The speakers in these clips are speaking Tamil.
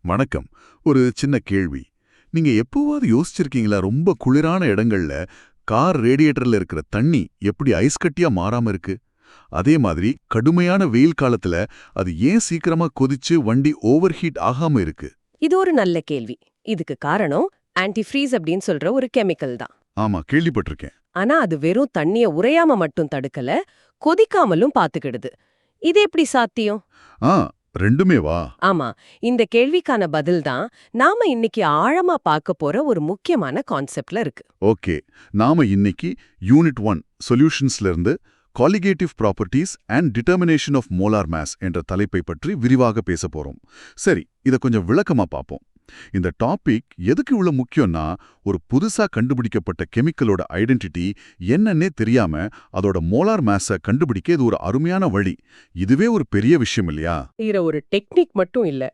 வணக்கம். ஒரு சின்ன கேள்வி. நீங்க எப்போவாவது யோசிச்சிருக்கீங்களா, ரொம்ப குளிரான இடங்கள்ல கார் ரேடியேட்டர்ல இருக்கிற தண்ணி எப்படி ஐஸ் கட்டியா மாறாம இருக்கு? அதே மாதிரி கடுமையான வெயில் காலத்துல அது ஏன் சீக்கிரமா கொதிச்சு வண்டி ஓவர் ஹீட் ஆகாம இருக்கு? இது ஒரு நல்ல கேள்வி. இதுக்கு காரணம் ஆன்டிஃப்ரீஸ் அப்படின்னு சொல்ற ஒரு கெமிக்கல் தான். ஆமா, கேள்விப்பட்டிருக்கேன். ஆனா அது வெறும் தண்ணிய உறையாம மட்டும் தடுக்கல, கொதிக்காமலும் பாத்துக்கிடுது. இது எப்படி சாத்தியம்? ஆ, ரெண்டுமே வா? ஆமா, இந்த கேள்விக்கான பதில் தான் நாம இன்னைக்கு ஆழமா பார்க்க போற ஒரு முக்கியமான கான்செப்ட்ல இருக்கு. ஓகே. நாம இன்னைக்கு யூனிட் 1 சொல்யூஷன்ஸ்ல இருந்து colligative properties and determination of molar mass என்ற தலைப்பை பற்றி விரிவாக பேச போறோம். சரி, இத கொஞ்சம் விளக்கமா பார்ப்போம். இந்த டாபிக் எதுக்கு இவ்வளவு முக்கியம்னா, ஒரு புதுசா கண்டுபிடிக்கப்பட்ட கெமிக்கலோட ஐடென்டிட்டி என்னன்னே தெரியாம அதோட மோலார் மாஸ கண்டுபிடிக்க இது ஒரு அருமையான வழி. இதுவே ஒரு பெரிய விஷயம் இல்லையா? இது ஒரு டெக்னிக் மட்டும் இல்ல.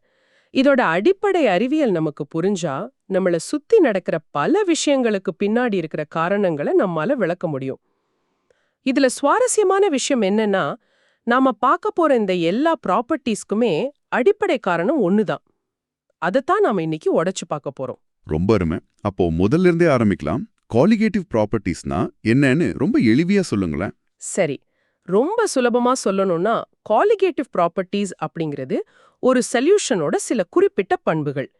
இதோட அடிப்படை அறிவியல் நமக்கு புரிஞ்சா, நம்மள சுத்தி நடக்கிற பல விஷயங்களுக்கு பின்னாடி இருக்கிற காரணங்களை நம்மால விளக்க முடியும். இதுல சுவாரஸ்யமான விஷயம் என்னன்னா, நாம பார்க்க போற இந்த எல்லா ப்ராப்பர்ட்டிஸ்க்குமே அடிப்படை காரணம் ஒண்ணுதான். அதைத்தான் நாம இன்னைக்கு உடைச்சு பார்க்க போறோம். ரொம்ப அருமை. அப்போ முதல்ல இருந்தே ஆரம்பிக்கலாம். காலிகேட்டிவ் ப்ராப்பர்ட்டிஸ்னா என்னன்னு ரொம்ப எளிமையா சொல்லுங்களேன். சரி, ரொம்ப சுலபமா சொல்லணும்னா, காலிகேட்டிவ் ப்ராப்பர்ட்டிஸ் அப்படிங்கிறது ஒரு சொல்யூஷனோட சில குறிப்பிட்ட பண்புகள்.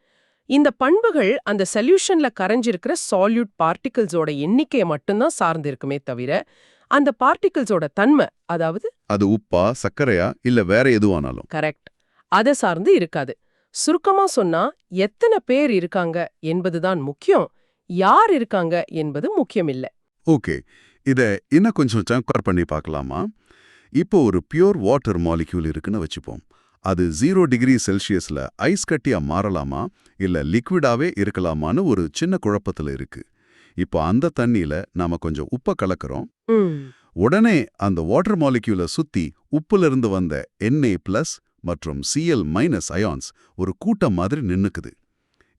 இந்த பண்புகள் அந்த சொல்யூஷன்ல கரைஞ்சிருக்கிற சால்யூட் பார்ட்டிகிள்ஸோட எண்ணிக்கையை மட்டும்தான் சார்ந்து இருக்குமே தவிர, அந்த பார்ட்டிகிள்ஸோட தன்மை, அதாவது அது உப்பா, சர்க்கரையா, இல்ல வேற எதுவானாலும். கரெக்ட், அதை சார்ந்து இருக்காது. சுருக்கமா சொன்னா, எத்தனை பேர் இருக்காங்க என்பதுதான் முக்கியம், யார் இருக்காங்க என்பது முக்கியம் இல்ல. ஓகே, இத இன்னும் கொஞ்சம் கம்பேர் பண்ணி பார்க்கலாமா? இப்போ ஒரு பியூர் வாட்டர் மாலிக்யூல் இருக்குன்னு வச்சுப்போம். அது 0 டிகிரி செல்சியஸ்ல ஐஸ் கட்டியா மாறலாமா, இல்ல லிக்விடாவே இருக்கலாமான்னு ஒரு சின்ன குழப்பத்துல இருக்கு. இப்போ அந்த தண்ணியில நாம கொஞ்சம் உப்பை கலக்கிறோம். உடனே அந்த வாட்டர் மாலிக்யூலை சுத்தி உப்புல இருந்து வந்த Na+ மற்றும் Cl- அயான்ஸ் ஒரு கூட்டம் மாதிரி நின்னுக்குது.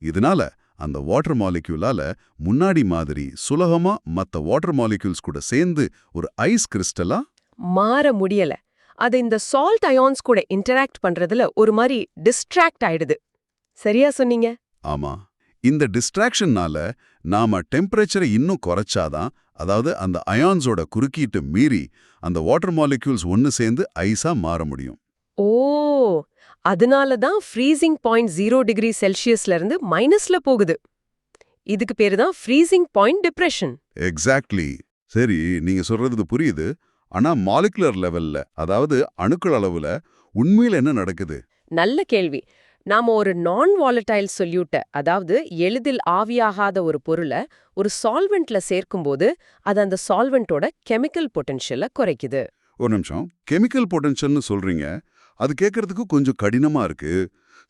இதனால அந்த வாட்டர் மாலிக்யூலால முன்னாடி மாதிரி சுலகமா மத்த வாட்டர் மாலிக்யூல்ஸ் கூட சேர்ந்து ஒரு ஐஸ் கிறிஸ்டலா மாற முடியல. அது இந்த சால்ட் அயான்ஸ் கூட இன்டராக்ட் பண்றதுல ஒரு மாதிரி டிஸ்ட்ராக்ட் ஆயிடுது. சரியா சொன்னீங்க. ஆமா, இந்த டிஸ்ட்ராக்ஷன்னால நாம டெம்பரேச்சரை இன்னும் குறைச்சாதான், அதாவது அந்த அயான்ஸோட குறுக்கீட்டு மீறி அந்த வாட்டர் மாலிக்யூல்ஸ் ஒன்னு சேர்ந்து ஐஸா மாற முடியும். ஓ, அதனால தான் ஃப்ரீசிங் பாயிண்ட் 0 டிகிரி செல்சியஸ்ல இருந்து மைனஸ்ல போகுது. இதுக்கு பேரு தான் ஃப்ரீசிங் பாயிண்ட் டிப்ரெஷன். எக்ஸாக்ட்லி. சரி, நீங்க சொல்றது புரியுது. ஆனா மாலிகுலர் லெவல்ல, அதாவது அணுக்கள் அளவுல உண்மையில என்ன நடக்குது? நல்ல கேள்வி. நாம ஒரு நான் வாலடைல் சொல்யூட்ட, அதாவது எளிதில் ஆவியாகாத ஒரு பொருளை ஒரு சால்வெண்ட்ல சேர்க்கும்போது அது அந்த சால்வெண்டோட கெமிக்கல் பொட்டன்ஷியலை குறைக்குது. ஒரு நிமிஷம், கெமிக்கல் பொட்டன்ஷியல்னு சொல்றீங்க. அது கேட்கறதுக்கு கொஞ்சம் கடினமா இருக்கு.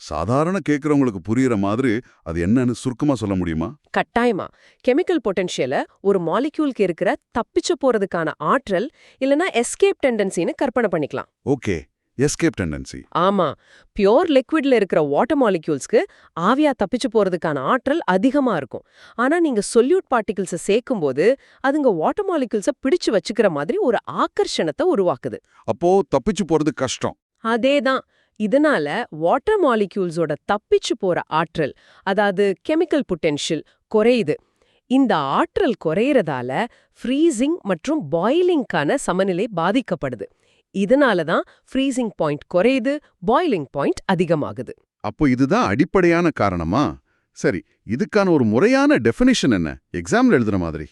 சாதாரண கேட்கறவங்களுக்கு புரியுற மாதிரி அது என்னன்னு சுருக்கமா சொல்ல முடியுமா? கட்டாயமா. கெமிக்கல் பொட்டன்ஷியலை ஒரு மாலிக்யூலுக்கு இருக்கிற தப்பிச்சு போறதுக்கான ஆற்றல் இல்லனா எஸ்கேப் டெண்டன்சின்னு கற்பனை பண்ணிக்கலாம். Okay, escape tendency. ஆமா, பியோர் லிக்விட்ல இருக்கிற வாட்டர் மாலிக்யூல்ஸ்க்கு ஆவியா தப்பிச்சு போறதுக்கான ஆற்றல் அதிகமா இருக்கும். ஆனா நீங்க சொல்யூட் பார்ட்டிகிள்ஸை சேர்க்கும்போது அதுங்க வாட்டர் மாலிக்யூல்ஸை பிடிச்சு வச்சுக்கிற மாதிரி ஒரு ஆக்கர்ஷணத்தை உருவாக்குது. அப்போ தப்பிச்சு போறது கஷ்டம். அதேதான். இதனால வாட்டர் மாலிக்யூல்ஸோட தப்பிச்சு போற ஆற்றல், அதாவது கெமிக்கல் பொட்டென்ஷியல் குறையுது. இந்த ஆற்றல் குறையறதால ஃப்ரீசிங் மற்றும் பாயிலிங்கான சமநிலை பாதிக்கப்படுது. இதனால தான் ஃப்ரீசிங் பாயிண்ட் குறையுது, பாயிலிங் பாயிண்ட் அதிகமாகுது. அப்போ இதுதான் அடிப்படையான காரணமா? சரி, இதுக்கான ஒரு முறையான டெஃபினிஷன் என்ன? எக்ஸாம்ல எழுதுற மாதிரி.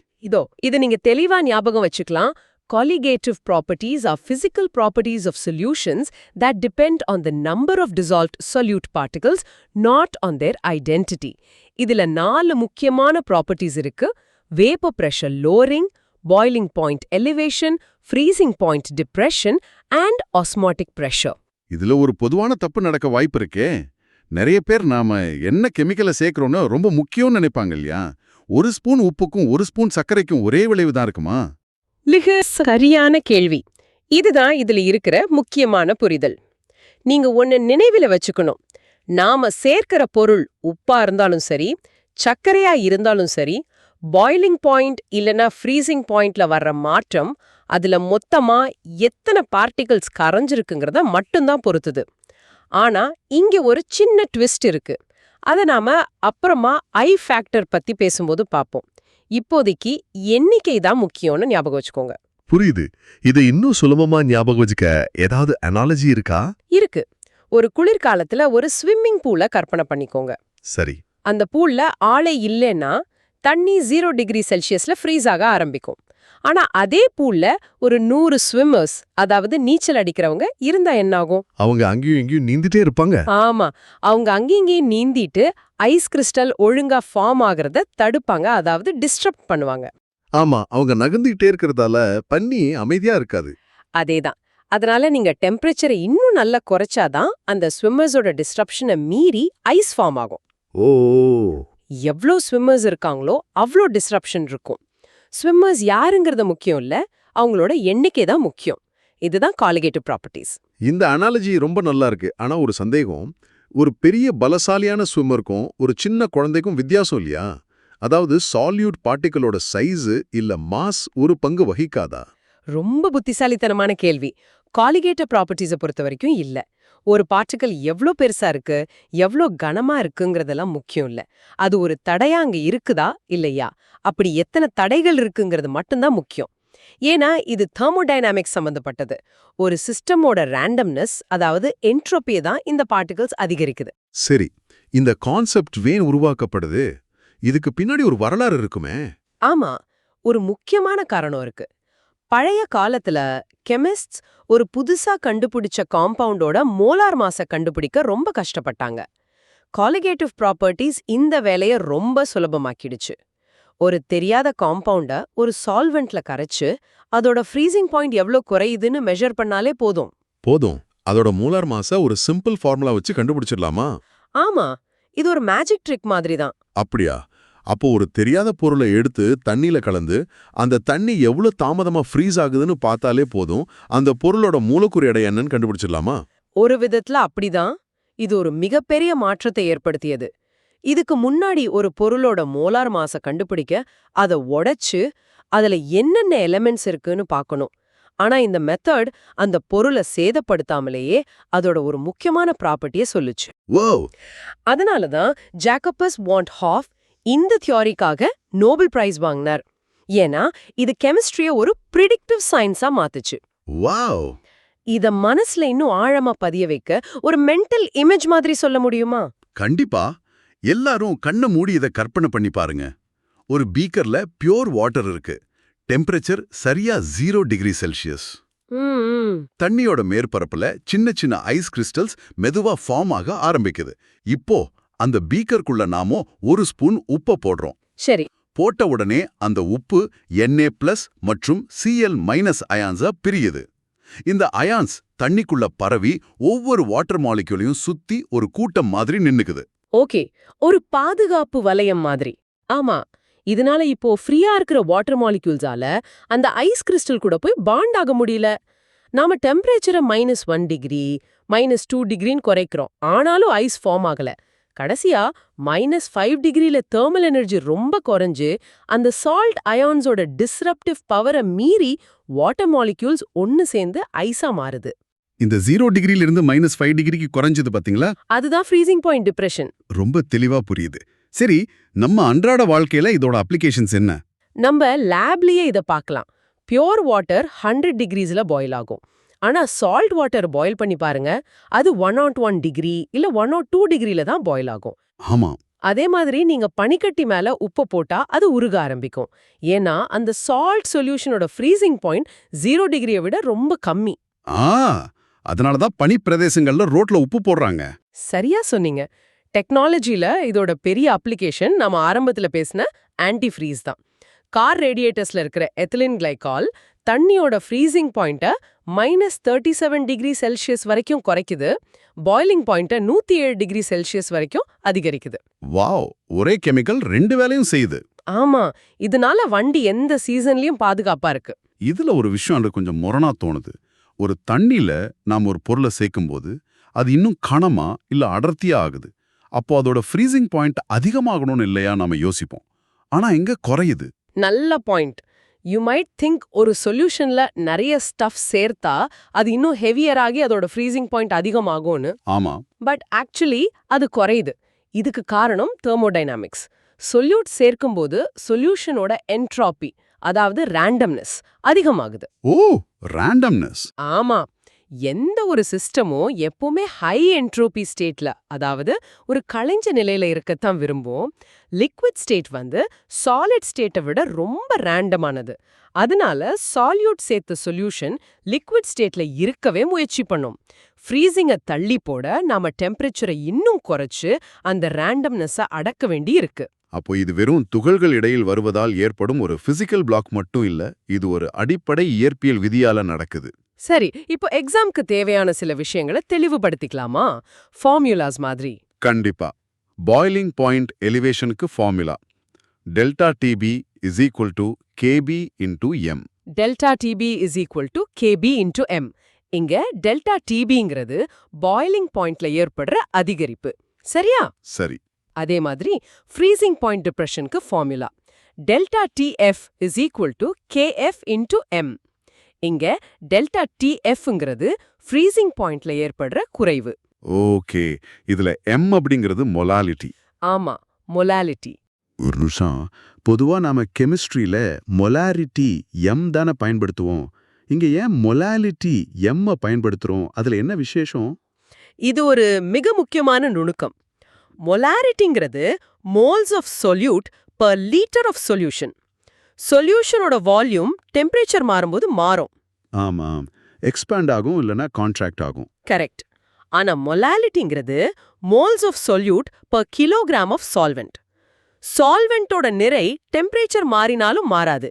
இதை நீங்க தெளிவா ஞாபகம் வச்சுக்கலாம். Colligative properties are physical properties of solutions that depend on the number of dissolved solute particles, not on their identity. இதுல 4 முக்கியமான ப்ராப்பர்ட்டிஸ் இருக்கு. Vapor pressure lowering, boiling point elevation, freezing point depression and osmotic pressure. இதுல ஒரு பொதுவான தப்பு நடக்க வாய்ப்பு இருக்கே. நிறைய பேர் நாம என்ன கெமிக்கலை சேர்க்கிறோன்னு ரொம்ப முக்கியம்னு நினைப்பாங்க இல்லையா? ஒரு ஸ்பூன் உப்புக்கும் ஒரு ஸ்பூன் சர்க்கரைக்கும் ஒரே விளைவு தான் இருக்குமா? மிக சரியான கேள்வி. இதுதான் இதுல இருக்கிற முக்கியமான புரிதல். நீங்க ஒன்னு நினைவில வச்சுக்கணும். நாம சேர்க்கிற பொருள் உப்பா இருந்தாலும் சரி, சர்க்கரையா இருந்தாலும் சரி, பாயிலிங் பாயிண்ட் இல்லனா ஃப்ரீசிங் பாயிண்ட்ல வர்ற மாற்றம் அதுல மொத்தமா எத்தனை பார்ட்டிகிள்ஸ் கரைஞ்சிருக்குங்கிறத மட்டும்தான் பொறுத்துது. ஆனா இங்க ஒரு சின்ன ட்விஸ்ட் இருக்கு. அதை நாம அப்புறமா ஐ ஃபேக்டர் பத்தி பேசும்போது பார்ப்போம். இப்போதைக்கு எண்ணிக்கை தான் முக்கியம்னு ஞாபகம் வச்சுக்கோங்க. புரியுது. இதை இன்னும் சுலபமா ஞாபகம் வச்சுக்க ஏதாவது அனாலஜி இருக்கா? இருக்கு. ஒரு குளிர்காலத்துல ஒரு ஸ்விம்மிங் பூல கற்பனை பண்ணிக்கோங்க. சரி. அந்த பூல்ல ஆளே இல்லைன்னா தண்ணி 0 டிகிரி செல்சியஸ்ல ஃப்ரீஸ் ஆக ஆரம்பிக்கும். ஆனா அதே பூல்ல ஒரு 100 ஸ்விம்மர்ஸ், அதாவது நீச்சல் அடிக்கிறவங்க இருந்தா என்ன ஆகும்? அவங்க அங்கேயும் இங்கேயும் நீந்திட்டே இருப்பாங்க. ஆமா, அவங்க அங்கேயும் நீந்திட்டு ஐஸ் கிறிஸ்டல் ஒழுங்கா ஃபார்ம் ஆகுறத தடுப்பாங்க, அதாவது டிஸ்டர்ப் பண்ணுவாங்க. ஆமா, அவங்க நகர்ந்துகிட்டே இருக்கிறதால பனி அமைதியா இருக்காது. அதேதான். அதனால நீங்க டெம்பரேச்சரை இன்னும் நல்லா குறைச்சாதான் அந்த ஸ்விம்மர்ஸோட டிஸ்டர்ப்ஷனை மீறி ஐஸ் ஃபார்ம் ஆகும். ஓ. எவ்ளோ ஸ்விம்மர்ஸ் இருக்காங்களோ அவ்ளோ டிஸ்ரப்ஷன் இருக்கும். ஸ்விம்மர்ஸ் யாருங்கிறது முக்கியம் இல்ல, அவங்களோட எண்ணிக்கை தான் முக்கியம். இதுதான் காலிகேட்டிவ் ப்ராப்பர்ட்டிஸ். இந்த அனாலஜி ரொம்ப நல்லா இருக்கு. ஆனா ஒரு சந்தேகம், ஒரு பெரிய பலசாலியான ஸ்விம்மருக்கும் ஒரு சின்ன குழந்தைக்கும் வித்தியாசம் இல்லையா? அதாவது சால்யூட் பார்ட்டிகளோட சைஸு இல்ல மாஸ் ஒரு பங்கு வகிக்காதா? ரொம்ப புத்திசாலித்தனமான கேள்வி. காலிகேட்டிவ் ப்ராப்பர்ட்டிஸை பொறுத்த வரைக்கும் இல்ல. ஒரு பார்ட்டிகல் எவ்ளோ பெருசா இருக்கு, எவ்ளோ கனமா இருக்குங்கிறதெல்லாம் முக்கியம் இல்ல. அது ஒரு தடையா அங்க இருக்குதா இல்லையா, அப்படி எத்தனை தடைகள் இருக்குங்கிறது மட்டும்தான் முக்கியம். ஏன்னா இது தெர்மோடைனாமிக்ஸ் சம்பந்தப்பட்டது. ஒரு சிஸ்டமோட ரேண்டம்னஸ், அதாவது என்ட்ரோபியை தான் இந்த பார்ட்டிகல்ஸ் அதிகரிக்குது. சரி, இந்த கான்செப்ட் வேன் உருவாக்கப்படுது? இதுக்கு பின்னாடி ஒரு வரலாறு இருக்குமே. ஆமா, ஒரு முக்கியமான காரணம் இருக்கு. பழைய காலத்துல கெமிஸ்ட்ஸ் ஒரு புதுசா கண்டுபிடிச்ச காம்பவுண்டோட மோலார் மாஸை கண்டுபிடிக்க ரொம்ப கஷ்டப்பட்டாங்க. காலிகேட்டிவ் ப்ராப்பர்ட்டிஸ் இந்த வேலையை ரொம்ப சுலபமாக்கிடுச்சு. ஒரு தெரியாத காம்பவுண்ட ஒரு சால்வெண்ட்ல கரைச்சு அதோட ஃப்ரீசிங் பாயிண்ட் எவ்ளோ குறையுதுன்னு மெஷர் பண்ணாலே போதும். அதோட மோலார் மாஸை ஒரு சிம்பிள் ஃபார்முலா வச்சு கண்டுபிடிச்சிடலாமா? ஆமா, இது ஒரு மேஜிக் ட்ரிக் மாதிரி தான். அப்படியா? அப்போ ஒரு தெரியாத பொருளை எடுத்து தண்ணியில கலந்து அந்த தண்ணி எவ்வளவு தாமதமா ஃப்ரீஸ் ஆகுதுன்னு பார்த்தாலே போதும், அந்த பொருளோட மூலக்கூறு எடை என்னன்னு கண்டுபிடிச்சிடலாமா? ஒரு விதத்துல அப்படிதான். இது ஒரு மிகப்பெரிய மாற்றத்தை ஏற்படுத்தியது. இதுக்கு முன்னாடி ஒரு பொருளோட மோலார் மாஸை கண்டுபிடிக்க அதை உடைச்சு அதுல என்னென்ன எலிமெண்ட்ஸ் இருக்குன்னு பார்க்கணும். ஆனா இந்த மெத்தட் அந்த பொருளை சேதப்படுத்தாமலேயே அதோட ஒரு முக்கியமான ப்ராப்பர்ட்டியை சொல்லுச்சு. அதனாலதான் ஜேக்கபஸ் வான் ஹாஃப் இந்த தியோரிக்காக நோபல் பிரைஸ் வாங்கினார். ஏன்னா இது கெமிஸ்ட்ரிய ஒரு பிரிடிக்டிவ் சயின்ஸா மாத்துச்சு. இத மனசுல இன்னும் ஆழமா பதிய வைக்க ஒரு மென்டல் இமேஜ் மாதிரி சொல்ல முடியுமா? கண்டிப்பா. எல்லாரும் கண்ணை மூடி இதை கற்பனை பண்ணி பாருங்க. ஒரு பீக்கர்ல பியூர் வாட்டர் இருக்கு. டெம்பரேச்சர் சரியா 0 டிகிரி செல்சியஸ். தண்ணியோட மேற்பரப்புல சின்ன சின்ன ஐஸ் கிறிஸ்டல்ஸ் மெதுவா ஃபார்ம் ஆக ஆரம்பிக்குது. இப்போ அந்த பீக்கருக்குள்ள நாமோ ஒரு ஸ்பூன் உப்பை போடுறோம். சரி. போட்ட உடனே அந்த உப்பு Na+ மற்றும் Cl- அயான்ஸா பிரியுது. இந்த அயான்ஸ் தண்ணிக்குள்ள பரவி ஒவ்வொரு வாட்டர் மாலிக்யூலையும் சுத்தி ஒரு கூட்டம் மாதிரி நின்னுக்குது. ஓகே, ஒரு பாதுகாப்பு வளையம் மாதிரி. ஆமா, இதனால இப்போ ஃப்ரீயா இருக்கிற வாட்டர் மாலிக்யூல்ஸால அந்த ஐஸ் கிறிஸ்டல் கூட போய் பாண்ட் ஆக முடியல. நாம டெம்பரேச்சரை -1 டிகிரி, -2 டிகிரின்னு குறைக்கிறோம், ஆனாலும் ஐஸ் ஃபார்ம் ஆகல. கடைசியா -5 டிகிரில தெர்மல் எனர்ஜி ரொம்ப குறைஞ்சு அந்த சால்ட் அயான்ஸோட டிஸ்ரப்டிவ் பவரை மீறி வாட்டர் மாலிக்யூல்ஸ் ஒன்னு சேர்ந்து ஐஸா மாறுது. இந்த 0 டிகிரில இருந்து -5 டிகிரிக்கு குறைஞ்சது பாத்தீங்களா? அதுதான் ஃப்ரீசிங் பாயிண்ட் டிப்ரெஷன். ரொம்ப தெளிவா புரியுது. சரி, நம்ம அன்றாட வாழ்க்கையில இதோட அப்ளிகேஷன்ஸ் என்ன? நம்ம லேப்லயே இத பார்க்கலாம். பியூர் வாட்டர் 100 டிகிரிஸ்ல பாயில் ஆகும். ஆனா சால்ட் வாட்டர் பாயில் பண்ணி பாருங்க, அது 101 டிகிரி இல்ல 102 டிகிரில தான் பாயில் ஆகும். ஆமா. அதே மாதிரி நீங்க பனிக்கட்டி மேல உப்பு போட்டா அது உருக ஆரம்பிக்கும். ஏன்னா அந்த சால்ட் சொல்யூஷனோட ஃப்ரீசிங் பாயிண்ட் 0 டிகிரியை விட ரொம்ப கம்மி. அதனாலதான் பனி பிரதேசங்கள்ல ரோட்ல உப்பு போடுறாங்க. சரியா சொன்னீங்க. டெக்னாலஜில இதோட பெரிய அப்ளிகேஷன் நம்ம ஆரம்பத்துல பேசின ஆன்டி ஃப்ரீஸ் தான். கார் ரேடியேட்டர்ஸ்ல இருக்கிற எத்திலின் கிளைகால் தண்ணியோட ஃப்ரீசிங் பாயிண்ட்டை -37 டிகிரி செல்சியஸ் வரைக்கும் குறைக்குது, பாயிலிங் பாயிண்ட்டை 107 டிகிரி செல்சியஸ் வரைக்கும் அதிகரிக்குது. வாவ், ஒரே கெமிக்கல் 2 வேலையும் செய்யுது. ஆமா, இதனால வண்டி எந்த சீசன்லயும் பாதுகாப்பா இருக்கு. இதுல ஒரு விஷயம் எனக்கு கொஞ்சம் முரணா தோணுது. ஒரு தண்ணியில நாம ஒரு பொருளை சேர்க்கும்போது அது இன்னும் கனமா இல்ல அடர்த்தியா ஆகுது. அப்போ அதோட ஃப்ரீசிங் பாயிண்ட் அதிகமாகணும்னு இல்லையா நாம யோசிப்போம். ஆனா எங்க குறையுது? நல்ல பாயிண்ட். யூ மைட் திங்க் ஒரு சொல்யூஷன்ல நிறைய ஸ்டஃப் சேர்த்தா அது இன்னும் ஹெவியர் ஆகி அதோட ஃப்ரீசிங் பாயிண்ட் அதிகமாகும்னு. ஆமா. பட் ஆக்சுவலி அது குறையுது. இதுக்கு காரணம் தெர்மோடைனாமிக்ஸ். சொல்யூட் சேர்க்கும்போது சொல்யூஷனோட என்ட்ராபி, அதாவது ரேண்டம்னஸ் அதிகமாகுது. ஓ, ரேண்டம்னஸ். ஆமா, எந்த ஒரு சிஸ்டமும் எப்பவுமே ஹை என்ட்ரோபி ஸ்டேட்ல, அதாவது ஒரு களைஞ்ச நிலையில இருக்கத்தான் விரும்பும். லிக்விட் ஸ்டேட் வந்து சாலிட் ஸ்டேட்டை விட ரொம்ப ரேண்டமானது. அதனால சால்யூட் சேர்த்த சொல்யூஷன் லிக்விட் ஸ்டேட்ல இருக்கவே முயற்சி பண்ணும். ஃப்ரீசிங்கை தள்ளி போட நாம டெம்பரேச்சரை இன்னும் குறைச்சு அந்த ரேண்டம்னஸை அடக்க வேண்டி இருக்கு. அப்போ இது வெறும் துகள்கள் இடையில் வருவதால் ஏற்படும் ஒரு பிசிக்கல் பிளாக் மட்டும் இல்ல, இது ஒரு அடிப்படை இயற்பியல் விதியால நடக்குது. சரி, இப்போ எக்ஸாம்க்கு தேவையான சில விஷயங்களை தெளிவுபடுத்திக்கலாமா? ஃபார்முலாஸ் மாதிரி. கண்டிப்பா. பாய்லிங் பாயிண்ட் எலிவேஷனுக்கு formula delta T B is equal to K B into M. Delta T B is equal to K B into M. இங்க டெல்டா டிபிங்கிறது பாய்லிங் பாயிண்ட்ல ஏற்படுற அதிகரிப்பு. சரியா? சரி. அதே மாதிரி ஃப்ரீசிங் பாயிண்ட் டிப்ரெஷனுக்கு formula delta T F is equal to K F into M. இங்க டெல்டா டிஎஃப்ங்கிறது ஃப்ரீசிங் பாயிண்ட்ல ஏற்படுற குறைவு. ஓகே, இதுல எம் அப்படிங்கிறது மொலாலிட்டி. ஆமா, மொலாலிட்டி. ஒரு நிமிஷம், பொதுவா நாம கெமிஸ்ட்ரியில மொலாரிட்டி எம் தானே பயன்படுத்துவோம். இங்க ஏன் மொலாலிட்டி எம் பயன்படுத்துறோம்? அதுல என்ன விசேஷம்? இது ஒரு மிக முக்கியமான நுணுக்கம். மொலாரிட்டிங்கிறது moles of solute per litre of solution. சொல்யூஷனோட வால்யூம் டெம்பரேச்சர் மாறும்போது மாறும். ஆமாம், எக்ஸ்பேண்ட் ஆகும் இல்லனா கான்ட்ராக்ட் ஆகும். கரெக்ட். ஆனா மொலாலிட்டிங்கிறது moles of solute per kilogram of solvent. சால்வெண்டோட நிறை டெம்பரேச்சர் மாறினாலும் மாறாது.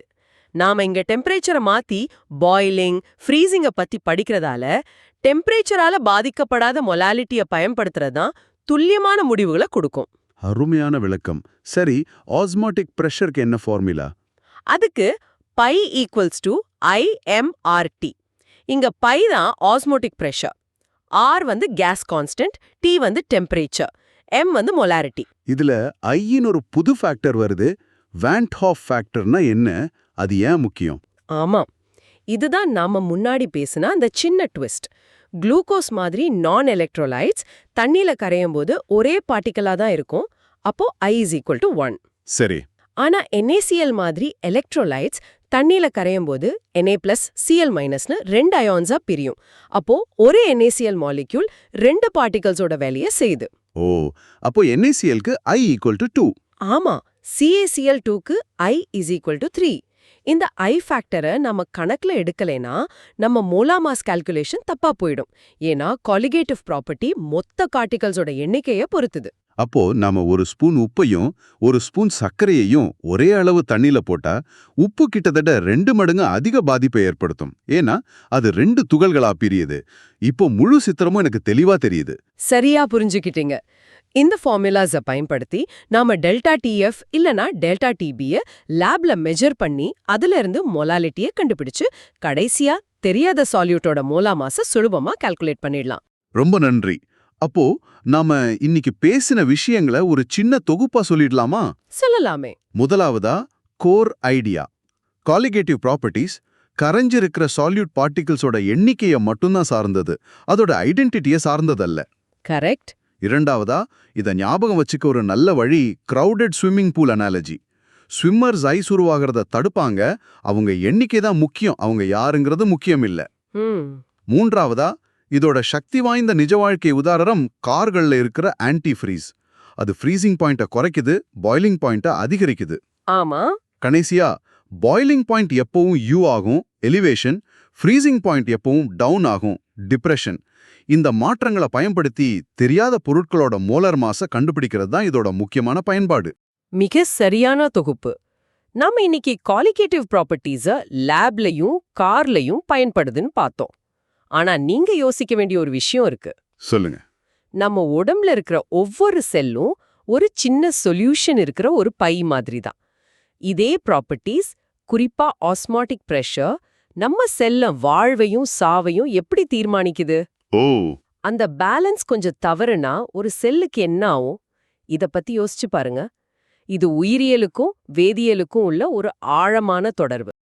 நாம இங்க டெம்பரேச்சரை மாத்தி பாய்லிங், ஃப்ரீசிங்க பத்தி படிக்கிறதால டெம்பரேச்சரால பாதிக்கப்படாத மொலாலிட்டியை பயன்படுத்துறதுதான் துல்லியமான முடிவுகளை கொடுக்கும். அருமையான விளக்கம். சரி, ஆஸ்மாட்டிக் பிரஷருக்கு என்ன ஃபார்முலா? அதுக்கு பை ஈக்குவல்ஸ் டு IMRT. இங்க பை தான் ஆஸ்மோட்டிக் பிரஷர், ஆர் வந்து கேஸ் கான்ஸ்டன்ட், டி வந்து டெம்பரேச்சர், எம் வந்து மொலாரிட்டி. இதுல ஐயின் ஒரு புது ஃபேக்டர் வருது. வான்ட் ஹாஃப் ஃபேக்டர்னா என்ன? அது ஏன் முக்கியம்? ஆமாம், இதுதான் நாம முன்னாடி பேசின அந்த சின்ன ட்விஸ்ட். குளுக்கோஸ் மாதிரி நான் எலக்ட்ரோலைட்ஸ் தண்ணியில கரையும் போது ஒரே பார்ட்டிக்கலா தான் இருக்கும். அப்போ I is equal to 1. சரி. ஆனா NaCl மாதிரி எலக்ட்ரோலைட்ஸ் தண்ணியில கரையும் போது Na+Cl- னு 2 அயான்ஸா பிரியும். அப்போ ஒரு NaCl மாலிக்யூல் 2 பார்ட்டிகல்ஸோட வேலையை செய்யுது. ஓ, அப்போ NaClக்கு I equal to 2. ஆமா, CaCl2க்கு I is equal to 3. இந்த I ஃபேக்டரை நம்ம கணக்குல எடுக்கலைனா நம்ம மோலார் மாஸ் கால்குலேஷன் தப்பா போயிடும். ஏன்னா காலிகேட்டிவ் ப்ராப்பர்ட்டி மொத்த பார்ட்டிகல்ஸோட எண்ணிக்கையை பொறுத்துது. அப்போ நாம ஒரு ஸ்பூன் உப்பையும் ஒரு ஸ்பூன் சர்க்கரையையும் ஒரே அளவு தண்ணியில போட்டா உப்பு கிட்டத்தட்ட 2 மடங்கு அதிக பாதிப்பை ஏற்படுத்தும். ஏன்னா அது 2 துகள்களா பிரியுது. இப்போ முழு சித்திரமும் எனக்கு தெளிவா தெரியுது. சரியா புரிஞ்சுக்கிட்டீங்க. இந்த ஃபார்முலாஸை பயன்படுத்தி நாம டெல்டா டிஎஃப் இல்லனா டெல்டா டிபியை லேப்ல மெஜர் பண்ணி அதுல இருந்து மொலாலிட்டியை கண்டுபிடிச்சு கடைசியா தெரியாத சால்யூட்டோட மோலார் மாஸை சுலபமா கால்குலேட் பண்ணிடலாம். ரொம்ப நன்றி. அப்போ நாம இன்னைக்கு பேசின விஷயங்களை ஒரு சின்ன தொகுப்பா சொல்லிடலாமா? சொல்லலாமே. முதலாவதா core idea. Colligative properties கரைஞ்சிருக்கிற salute பார்ட்டிகிள்ஸோட எண்ணிக்கையை மட்டும்தான் சார்ந்தது, அதோட ஐடென்டிட்டியை சார்ந்ததல்ல. கரெக்ட். இரண்டாவதா, இதை ஞாபகம் வச்சுக்க ஒரு நல்ல வழி crowded swimming pool analogy. Swimmers ice உருவாகிறத தடுப்பாங்க, அவங்க எண்ணிக்கை தான் முக்கியம், அவங்க யாருங்கிறது முக்கியம் இல்ல. மூன்றாவதா, இதோட சக்தி வாய்ந்த நிஜ வாழ்க்கை உதாரணம் கார்கள்ல இருக்கிற ஆன்டி ஃப்ரீஸ். அது ஃப்ரீசிங் பாயிண்ட்டை குறைக்குது, பாய்லிங் பாயிண்ட்டை அதிகரிக்குது. ஆமா. கடைசியா, பாய்லிங் பாயிண்ட் எப்பவும் U ஆகும், எலிவேஷன். ஃப்ரீசிங் பாயிண்ட் எப்பவும் டவுன் ஆகும், டிப்ரெஷன். இந்த மாற்றங்களை பயன்படுத்தி தெரியாத பொருட்களோட மோலார் மாஸை கண்டுபிடிக்கிறது தான் இதோட முக்கியமான பயன்பாடு. மிக சரியான தொகுப்பு. நாம இன்னைக்கு காலிகேட்டிவ் ப்ராப்பர்ட்டிஸ லேப்லயும் கார்லயும் பயன்படுதுன்னு பார்த்தோம். ஆனா நீங்க யோசிக்க வேண்டிய ஒரு விஷயம் இருக்கு. சொல்லுங்க. நம்ம உடம்புல இருக்கிற ஒவ்வொரு செல்லும் ஒரு சின்ன சொல்யூஷன் இருக்கிற ஒரு பை மாதிரி தான். இதே ப்ராப்பர்ட்டிஸ், குறிப்பா ஆஸ்மாட்டிக் பிரஷர், நம்ம செல்ல வாழ்வையும் சாவையும் எப்படி தீர்மானிக்குது? ஓ, அந்த பேலன்ஸ் கொஞ்சம் தவறுனா ஒரு செல்லுக்கு என்ன ஆகும்? இத பத்தி யோசிச்சு பாருங்க. இது உயிரியலுக்கும் வேதியியலுக்கும் உள்ள ஒரு ஆழமான தொடர்பு.